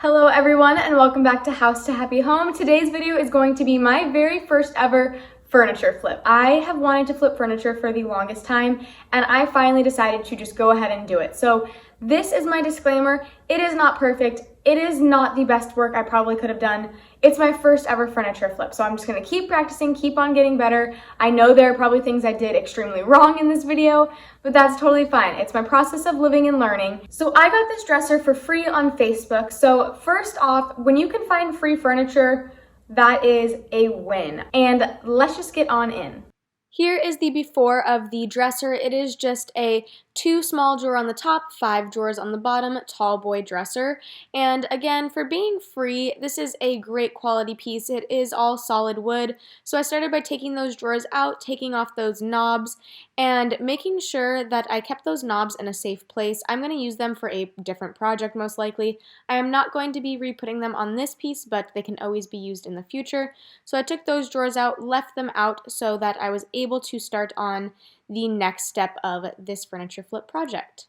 Hello everyone and welcome back to House to Happy Home. Today's video is going to be my very first ever furniture flip. I have wanted to flip furniture for the longest time and I finally decided to just go ahead and do it. So this is my disclaimer. It is not perfect. It is not the best work I probably could have done. It's my first ever furniture flip, so I'm just gonna keep practicing, keep on getting better. I know there are probably things I did extremely wrong in this video, but that's totally fine. It's my process of living and learning. So I got this dresser for free on Facebook. So first off, when you can find free furniture, that is a win. And let's just get on in. Here is the before of the dresser. It is just a 2 small drawer on the top, 5 drawers on the bottom, tall boy dresser. And again, for being free, this is a great quality piece. It is all solid wood. So I started by taking those drawers out, taking off those knobs, and making sure that I kept those knobs in a safe place. I'm going to use them for a different project most likely. I am not going to be re-putting them on this piece, but they can always be used in the future. So I took those drawers out, left them out so that I was able to start on the next step of this furniture flip project.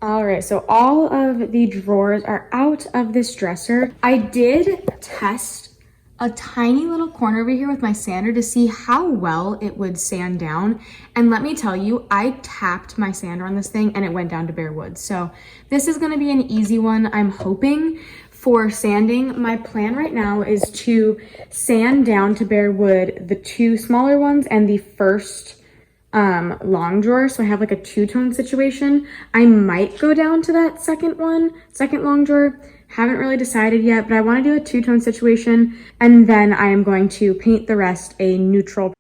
Alright, so all of the drawers are out of this dresser. I did test a tiny little corner over here with my sander to see how well it would sand down. And let me tell you, I tapped my sander on this thing and it went down to bare wood. So this is going to be an easy one, I'm hoping. For sanding, my plan right now is to sand down to bare wood the 2 smaller ones and the first long drawer, so I have like a 2-tone situation. I might go down to that second long drawer. Haven't really decided yet, but I want to do a 2-tone situation, and then I am going to paint the rest a neutral.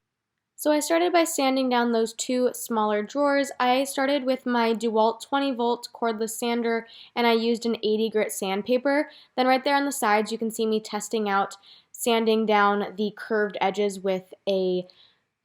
So I started by sanding down those 2 smaller drawers. I started with my DeWalt 20-volt cordless sander, and I used an 80 grit sandpaper. Then right there on the sides, you can see me testing out sanding down the curved edges with a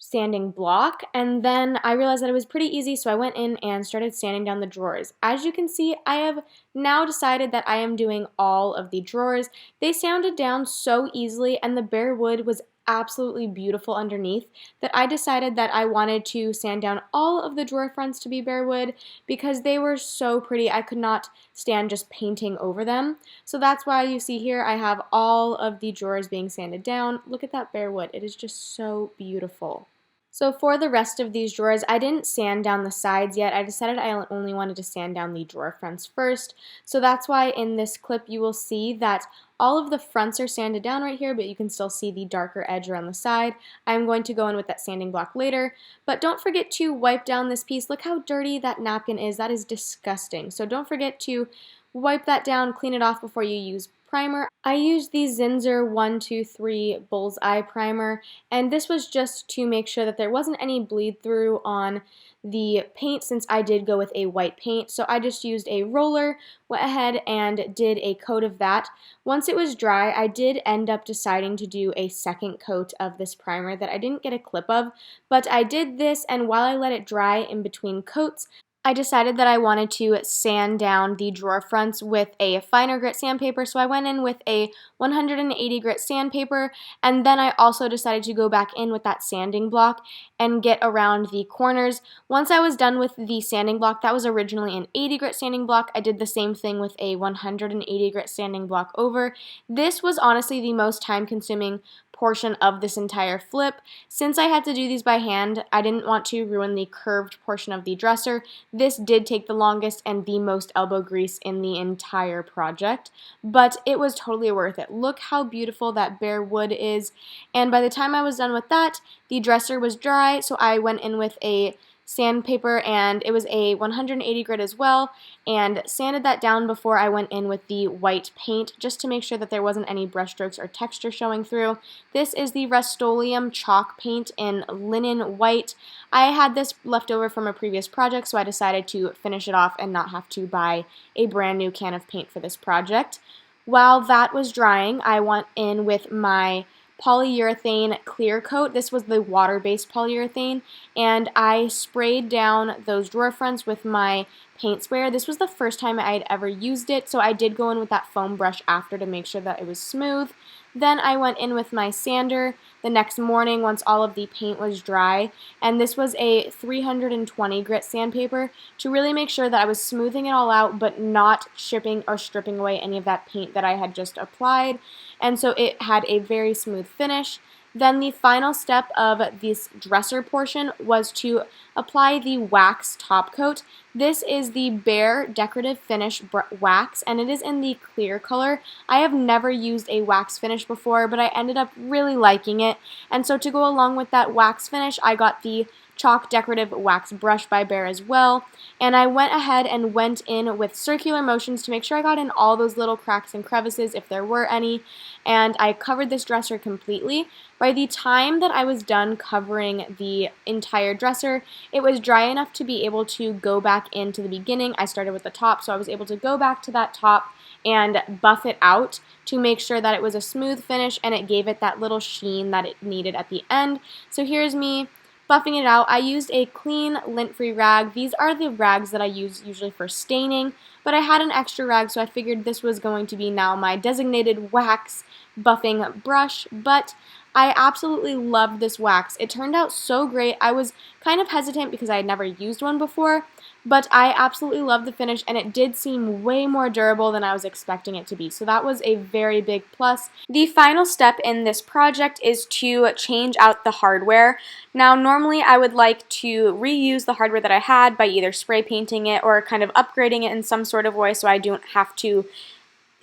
sanding block, and then I realized that it was pretty easy, so I went in and started sanding down the drawers. As you can see, I have now decided that I am doing all of the drawers. They sanded down so easily and the bare wood was absolutely beautiful underneath that I decided that I wanted to sand down all of the drawer fronts to be bare wood because they were so pretty. I could not stand just painting over them. So that's why you see here I have all of the drawers being sanded down. Look at that bare wood. It is just so beautiful. So for the rest of these drawers, I didn't sand down the sides yet. I decided I only wanted to sand down the drawer fronts first. So that's why in this clip you will see that all of the fronts are sanded down right here, but you can still see the darker edge around the side. I'm going to go in with that sanding block later. But don't forget to wipe down this piece. Look how dirty that napkin is. That is disgusting. So don't forget to wipe that down, clean it off before you use primer. I used the Zinsser 123 Bullseye Primer, and this was just to make sure that there wasn't any bleed through on the paint since I did go with a white paint. So I just used a roller, went ahead and did a coat of that. Once it was dry, I did end up deciding to do a second coat of this primer that I didn't get a clip of, but I did this, and while I let it dry in between coats, I decided that I wanted to sand down the drawer fronts with a finer grit sandpaper, so I went in with a 180 grit sandpaper, and then I also decided to go back in with that sanding block and get around the corners. Once I was done with the sanding block, that was originally an 80 grit sanding block, I did the same thing with a 180 grit sanding block over. This was honestly the most time consuming portion of this entire flip. Since I had to do these by hand, I didn't want to ruin the curved portion of the dresser. This did take the longest and the most elbow grease in the entire project, but it was totally worth it. Look how beautiful that bare wood is, and by the time I was done with that, the dresser was dry, so I went in with a sandpaper, and it was a 180 grit as well, and sanded that down before I went in with the white paint just to make sure that there wasn't any brush strokes or texture showing through. This is the Rust-Oleum chalk paint in linen white. I had this left over from a previous project, so I decided to finish it off and not have to buy a brand new can of paint for this project. While that was drying, I went in with my polyurethane clear coat. This was the water-based polyurethane, and I sprayed down those drawer fronts with my paint sprayer. This was the first time I had ever used it, so I did go in with that foam brush after to make sure that it was smooth. Then I went in with my sander the next morning once all of the paint was dry, and this was a 320 grit sandpaper to really make sure that I was smoothing it all out but not chipping or stripping away any of that paint that I had just applied, and so it had a very smooth finish. Then the final step of this dresser portion was to apply the wax top coat. This is the Bare Decorative Finish Wax, and it is in the clear color. I have never used a wax finish before, but I ended up really liking it. And so to go along with that wax finish, I got the Chalk Decorative Wax Brush by Bare as well. And I went ahead and went in with circular motions to make sure I got in all those little cracks and crevices if there were any. And I covered this dresser completely. By the time that I was done covering the entire dresser, it was dry enough to be able to go back into the beginning. I started with the top, so I was able to go back to that top and buff it out to make sure that it was a smooth finish and it gave it that little sheen that it needed at the end. So here's me buffing it out. I used a clean lint-free rag. These are the rags that I use usually for staining, but I had an extra rag, so I figured this was going to be now my designated wax buffing brush. But I absolutely loved this wax. It turned out so great. I was kind of hesitant because I had never used one before, but I absolutely loved the finish, and it did seem way more durable than I was expecting it to be, so that was a very big plus. The final step in this project is to change out the hardware. Now, normally I would like to reuse the hardware that I had by either spray painting it or kind of upgrading it in some sort of way so I don't have to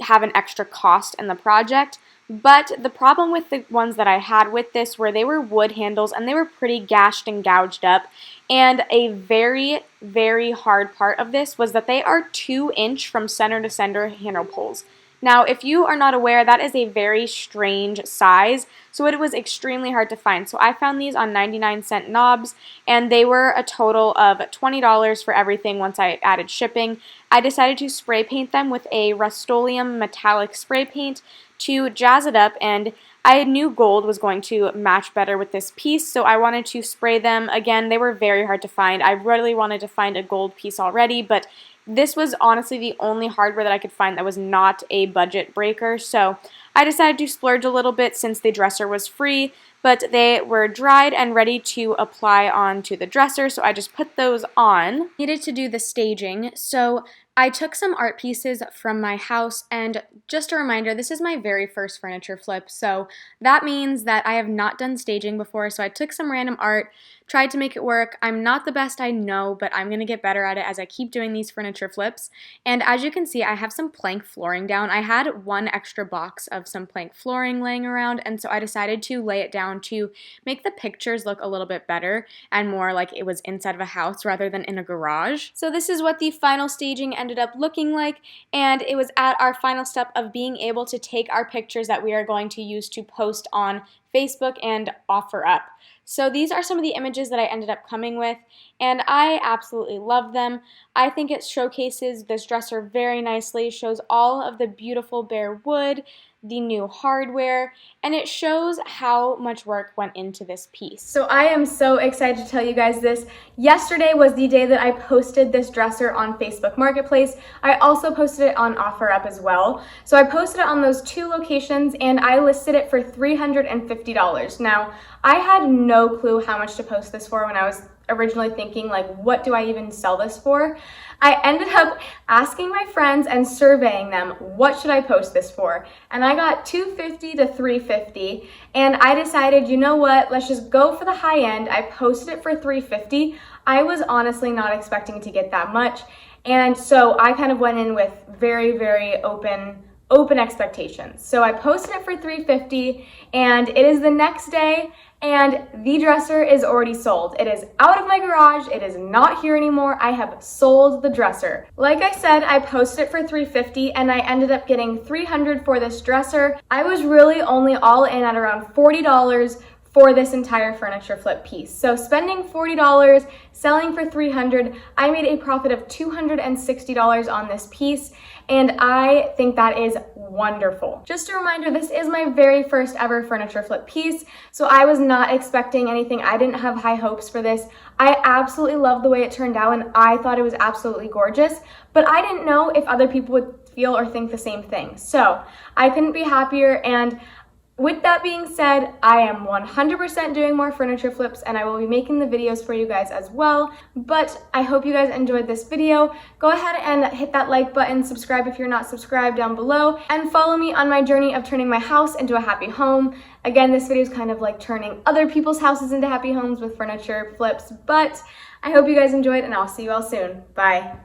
have an extra cost in the project. But the problem with the ones that I had with this were they were wood handles and they were pretty gashed and gouged up. And a very, very hard part of this was that they are 2-inch from center to center handle poles. Now, if you are not aware, that is a very strange size, so it was extremely hard to find. So I found these on 99-cent knobs, and they were a total of $20 for everything once I added shipping. I decided to spray paint them with a Rust-Oleum metallic spray paint to jazz it up, and I knew gold was going to match better with this piece, so I wanted to spray them. Again, they were very hard to find. I really wanted to find a gold piece already, but this was honestly the only hardware that I could find that was not a budget breaker, so I decided to splurge a little bit since the dresser was free, but they were dried and ready to apply onto the dresser, so I just put those on. Needed to do the staging, so I took some art pieces from my house, and just a reminder, this is my very first furniture flip, so that means that I have not done staging before, so I took some random art, tried to make it work. I'm not the best, I know, but I'm going to get better at it as I keep doing these furniture flips. And as you can see, I have some plank flooring down. I had one extra box of some plank flooring laying around, and so I decided to lay it down to make the pictures look a little bit better and more like it was inside of a house rather than in a garage. So this is what the final staging ended up looking like, and it was at our final step of being able to take our pictures that we are going to use to post on Facebook and offer up. So these are some of the images that I ended up coming with, and I absolutely love them. I think it showcases this dresser very nicely, shows all of the beautiful bare wood, the new hardware, and it shows how much work went into this piece. So I am so excited to tell you guys this. Yesterday was the day that I posted this dresser on Facebook Marketplace. I also posted it on OfferUp as well. So I posted it on those two locations, and I listed it for $350. Now, I had no clue how much to post this for when I was originally thinking, like, what do I even sell this for? I ended up asking my friends and surveying them, what should I post this for? And I got $250 to $350, and I decided, you know what, let's just go for the high end. I posted it for $350. I was honestly not expecting to get that much, and so I kind of went in with very, very open expectations. So I posted it for $350, and it is the next day, and the dresser is already sold. It is out of my garage. It is not here anymore. I have sold the dresser. Like I said, I posted it for $350, and I ended up getting $300 for this dresser. I was really only all in at around $40 for this entire furniture flip piece. So spending $40, selling for $300, I made a profit of $260 on this piece. and I think that is wonderful. Just a reminder, this is my very first ever furniture flip piece, so I was not expecting anything. I didn't have high hopes for this. I absolutely love the way it turned out, and I thought it was absolutely gorgeous, but I didn't know if other people would feel or think the same thing. So I couldn't be happier, and with that being said, I am 100% doing more furniture flips, and I will be making the videos for you guys as well. But I hope you guys enjoyed this video. Go ahead and hit that like button, subscribe if you're not subscribed down below, and follow me on my journey of turning my house into a happy home. Again, this video is kind of like turning other people's houses into happy homes with furniture flips, but I hope you guys enjoyed, and I'll see you all soon. Bye.